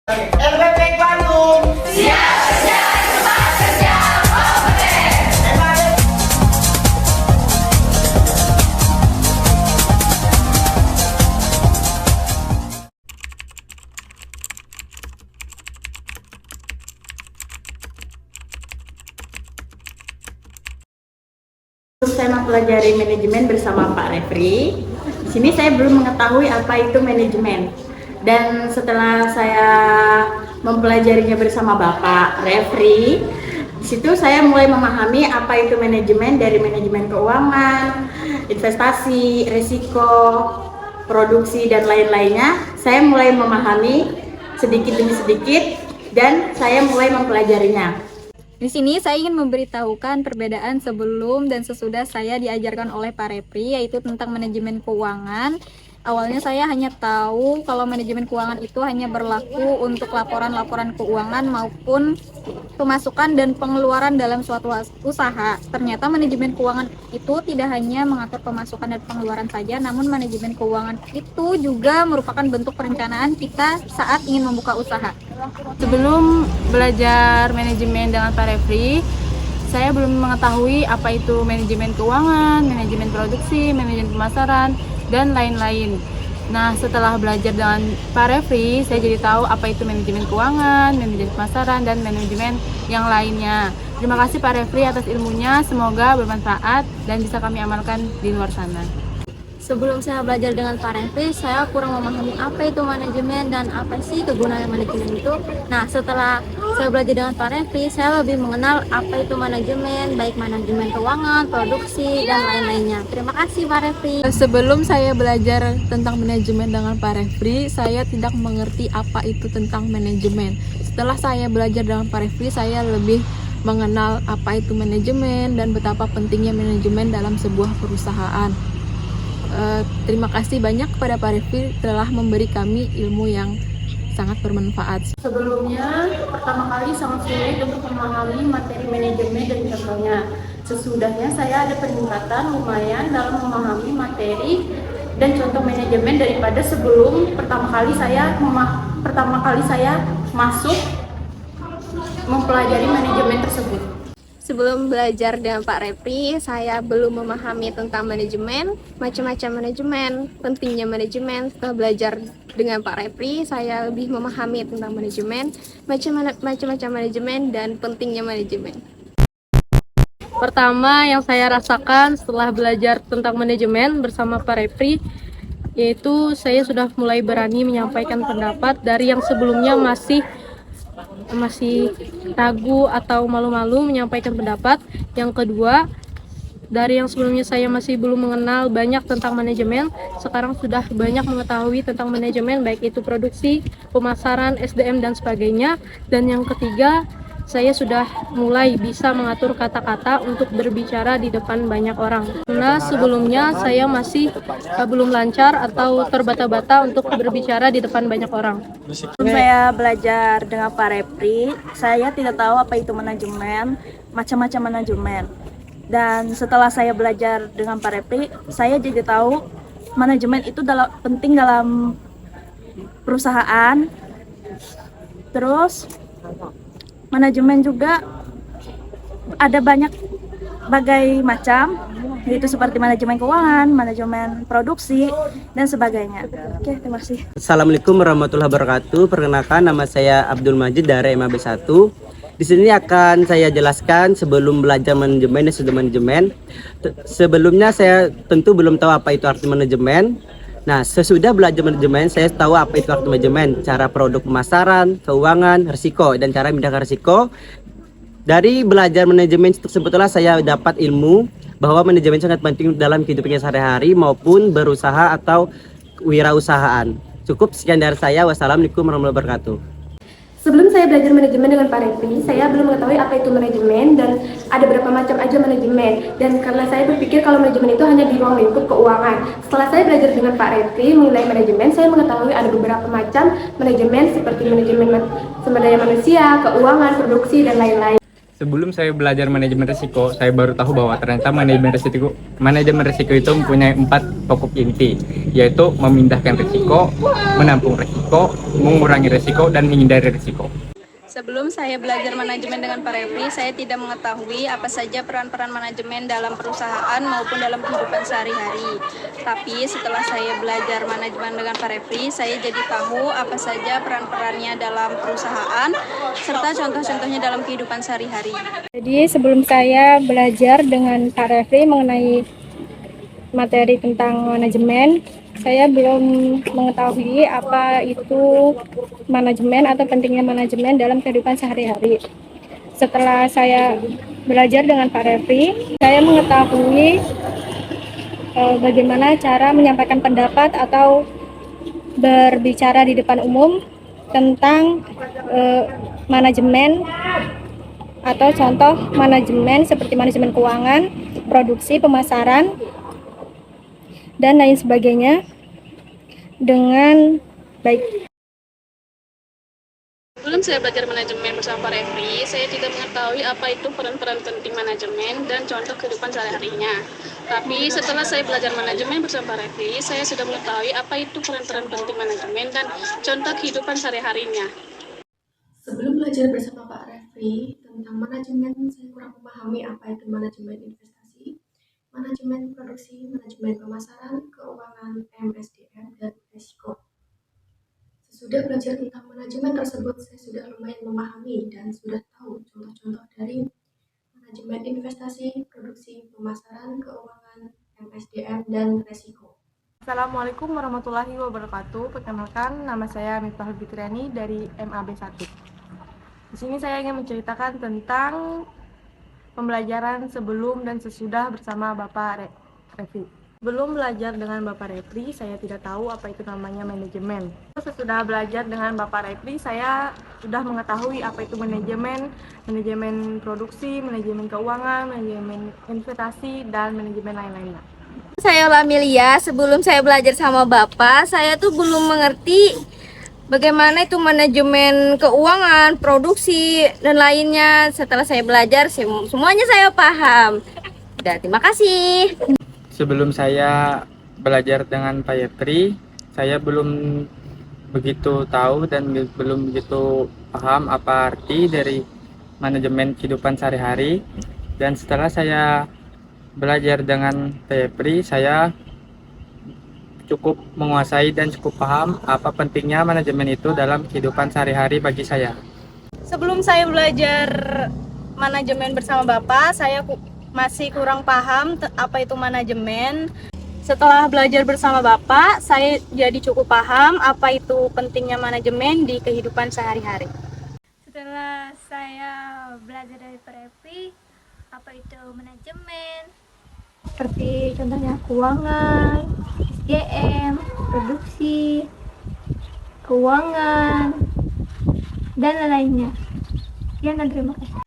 LPP Bandung. Siap kerja, cepat kerja, kompeten. Saya mempelajari manajemen bersama Pak Refri. Di sini saya belum mengetahui apa itu manajemen. Dan setelah saya mempelajarinya bersama Bapak Refri, di situ saya mulai memahami apa itu manajemen, dari manajemen keuangan, investasi, risiko, produksi dan lain-lainnya. Saya mulai memahami sedikit demi sedikit dan saya mulai mempelajarinya. Di sini saya ingin memberitahukan perbedaan sebelum dan sesudah saya diajarkan oleh Pak Repri, yaitu tentang manajemen keuangan. Awalnya saya hanya tahu kalau manajemen keuangan itu hanya berlaku untuk laporan-laporan keuangan maupun pemasukan dan pengeluaran dalam suatu usaha. Ternyata manajemen keuangan itu tidak hanya mengatur pemasukan dan pengeluaran saja, namun manajemen keuangan itu juga merupakan bentuk perencanaan kita saat ingin membuka usaha. Sebelum belajar manajemen dengan Pak Refri, saya belum mengetahui apa itu manajemen keuangan, manajemen produksi, manajemen pemasaran, dan lain-lain. Nah, setelah belajar dengan Pak Refri, saya jadi tahu apa itu manajemen keuangan, manajemen pemasaran, dan manajemen yang lainnya. Terima kasih Pak Refri atas ilmunya, semoga bermanfaat dan bisa kami amalkan di luar sana. Sebelum saya belajar dengan Pak Refri, saya kurang memahami apa itu manajemen dan apa sih kegunaan manajemen itu. Nah, setelah saya belajar dengan Pak Refri, saya lebih mengenal apa itu manajemen, baik manajemen keuangan, produksi, dan lain-lainnya. Terima kasih Pak Refri. Sebelum saya belajar tentang manajemen dengan Pak Refri, saya tidak mengerti apa itu tentang manajemen. Setelah saya belajar dengan Pak Refri, saya lebih mengenal apa itu manajemen dan betapa pentingnya manajemen dalam sebuah perusahaan. Terima kasih banyak kepada Pak Refri telah memberi kami ilmu yang sangat bermanfaat. Sebelumnya, pertama kali sangat sulit untuk memahami materi manajemen dan contohnya. Sesudahnya saya ada peningkatan lumayan dalam memahami materi dan contoh manajemen daripada sebelum pertama kali saya masuk mempelajari manajemen tersebut. Sebelum belajar dengan Pak Refri, saya belum memahami tentang manajemen, macam-macam manajemen, pentingnya manajemen. Setelah belajar dengan Pak Refri, saya lebih memahami tentang manajemen, macam-macam manajemen, dan pentingnya manajemen. Pertama yang saya rasakan setelah belajar tentang manajemen bersama Pak Refri, yaitu saya sudah mulai berani menyampaikan pendapat dari yang sebelumnya masih ragu atau malu-malu menyampaikan pendapat. Yang kedua, dari yang sebelumnya saya masih belum mengenal banyak tentang manajemen, sekarang sudah banyak mengetahui tentang manajemen, baik itu produksi, pemasaran, SDM, dan sebagainya. Dan yang ketiga, saya sudah mulai bisa mengatur kata-kata untuk berbicara di depan banyak orang. Karena sebelumnya saya masih belum lancar atau terbata-bata untuk berbicara di depan banyak orang. Sebelum saya belajar dengan Pak Refri, saya tidak tahu apa itu manajemen, macam-macam manajemen. Dan setelah saya belajar dengan Pak Refri, saya jadi tahu manajemen itu penting dalam perusahaan. Terus manajemen juga ada bagai macam, yaitu seperti manajemen keuangan, manajemen produksi, dan sebagainya. Oke, terima kasih. Assalamualaikum warahmatullahi wabarakatuh. Perkenalkan, nama saya Abdul Majid dari MAB 1. Di sini akan saya jelaskan sebelum belajar manajemen dan sesudah manajemen. Sebelumnya saya tentu belum tahu apa itu arti manajemen. Nah, sesudah belajar manajemen, saya tahu apa itu arti manajemen, cara produk pemasaran, keuangan, risiko, dan cara memindahkan risiko. Dari belajar manajemen tersebutlah saya dapat ilmu bahwa manajemen sangat penting dalam kehidupan sehari-hari maupun berusaha atau wirausahaan. Cukup sekian dari saya. Wassalamualaikum warahmatullahi wabarakatuh. Sebelum saya belajar manajemen dengan Pak Refri, saya belum mengetahui apa itu manajemen dan ada berapa macam aja manajemen. Dan karena saya berpikir kalau manajemen itu hanya di ruang lingkup keuangan. Setelah saya belajar dengan Pak Refri mengenai manajemen, saya mengetahui ada beberapa macam manajemen seperti manajemen sumber daya manusia, keuangan, produksi, dan lain-lain. Sebelum saya belajar manajemen risiko, saya baru tahu bahwa ternyata manajemen risiko itu mempunyai 4 pokok inti, yaitu memindahkan risiko, menampung risiko, mengurangi risiko, dan menghindari risiko. Sebelum saya belajar manajemen dengan Pak Refri, saya tidak mengetahui apa saja peran-peran manajemen dalam perusahaan maupun dalam kehidupan sehari-hari. Tapi setelah saya belajar manajemen dengan Pak Refri, saya jadi tahu apa saja peran-perannya dalam perusahaan, serta contoh-contohnya dalam kehidupan sehari-hari. Jadi sebelum saya belajar dengan Pak Refri mengenai materi tentang manajemen, saya belum mengetahui apa itu manajemen atau pentingnya manajemen dalam kehidupan sehari-hari. Setelah saya belajar dengan Pak Refri, saya mengetahui bagaimana cara menyampaikan pendapat atau berbicara di depan umum tentang manajemen atau contoh manajemen seperti manajemen keuangan, produksi, pemasaran, dan lain sebagainya dengan baik. Sebelum saya belajar manajemen bersama Pak Refri, saya tidak mengetahui apa itu peran-peran penting manajemen dan contoh kehidupan sehari-harinya. Tapi setelah saya belajar manajemen bersama Pak Refri, saya sudah mengetahui apa itu peran-peran penting manajemen dan contoh kehidupan sehari-harinya. Sebelum belajar bersama Pak Refri tentang manajemen, saya kurang memahami apa itu manajemen investasi, manajemen produksi, manajemen pemasaran, keuangan, MSDM, dan risiko. Sesudah belajar tentang manajemen tersebut, saya sudah lumayan memahami dan sudah tahu contoh-contoh dari manajemen investasi, produksi, pemasaran, keuangan, MSDM, dan risiko. Assalamualaikum warahmatullahi wabarakatuh. Perkenalkan, nama saya Miftahul Fitriani dari MAB 1. Di sini saya ingin menceritakan tentang pembelajaran sebelum dan sesudah bersama Bapak Refri. Belum belajar dengan Bapak Refri, saya tidak tahu apa itu namanya manajemen. Sesudah belajar dengan Bapak Refri, saya sudah mengetahui apa itu manajemen, manajemen produksi, manajemen keuangan, manajemen investasi, dan manajemen lain-lainnya. Saya Lamilia, sebelum saya belajar sama Bapak, saya tuh belum mengerti bagaimana itu manajemen keuangan, produksi, dan lainnya. Setelah saya belajar, semuanya saya paham. Udah, terima kasih. Sebelum saya belajar dengan Pak Refri, saya belum begitu tahu dan belum begitu paham apa arti dari manajemen kehidupan sehari-hari. Dan setelah saya belajar dengan Pak Refri, saya cukup menguasai dan cukup paham apa pentingnya manajemen itu dalam kehidupan sehari-hari bagi saya. Sebelum saya belajar manajemen bersama Bapak, saya masih kurang paham apa itu manajemen. Setelah belajar bersama Bapak, saya jadi cukup paham apa itu pentingnya manajemen di kehidupan sehari-hari. Setelah saya belajar dari Pak Refri, apa itu manajemen, Seperti contohnya keuangan, SDM, produksi, keuangan, dan lainnya. Sekian dan terima kasih.